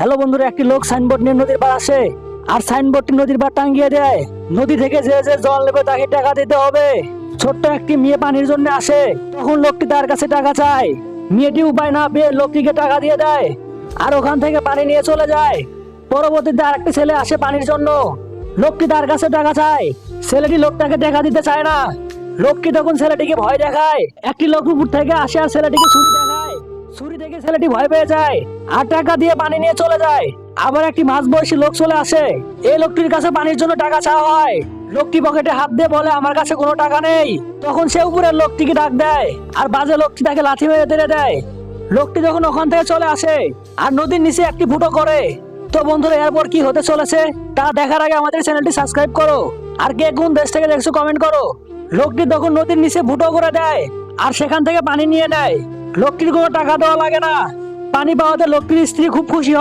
Hello বন্ধুরা, একটি লোক সাইনবোর্ড নিয়ে নদীর পার আসে আর সাইনবোর্ডটি নদীর পার টাঙ্গিয়ে দেয়। নদী থেকে যে যে জল নেবে তাকে টাকা দিতে হবে। ছোট্ট একটি মেয়ে পানির জন্য আসে, তখন লোকটি তার কাছে টাকা চায়। মেয়েটি উপায় না পেয়ে লোকটিকে টাকা দিয়ে দেয় আর ওখান থেকে পানি নিয়ে চলে যায়। পরবর্তীতে আর একটি ছেলে আসে পানির জন্য, লোকটি তার কাছে টাকা চায়। ছেলেটি লোকটাকে টাকা দিতে চায় না। লোকটি তখন ছেলেটিকে ভয় দেখায়। একটি লোক উপর থেকে আসে আর ছেলেটিকে ছুরি দেখায়। ছুরি দেখে ছেলেটি ভয় পেয়ে যায় আর টাকা দিয়ে পানি নিয়ে চলে যায়। আবার একটি মাঝবয়সী লোক চলে আসে, এই লোকটির কাছে পানির জন্য টাকা চাওয়া হয়। লোকটি পকেটে হাত দিয়ে বলে আমার কাছে কোনো টাকা নেই। তখন সে উপরের লোকটিকে ডাক দেয় আর বাজে লোকটি তাকে লাথি মেরে তেড়ে দেয়। লোকটি যখন ওখান থেকে চলে আসে আর নদীর নিচে একটি ফুটো করে। তো বন্ধুরা, এরপর কি হতে চলেছে তা দেখার আগে আমাদের চ্যানেলটি সাবস্ক্রাইব করো আর কে কোন দেশ থেকে দেখছো কমেন্ট করো। লোকটি তখন নদীর নিচে ফুটো করে দেয় আর সেখান থেকে পানি নিয়ে নেয়। লোকটির কোনো টাকা দেওয়া লাগে না। পানি পাওয়াতে লোকটির স্ত্রী খুব খুশি হয়।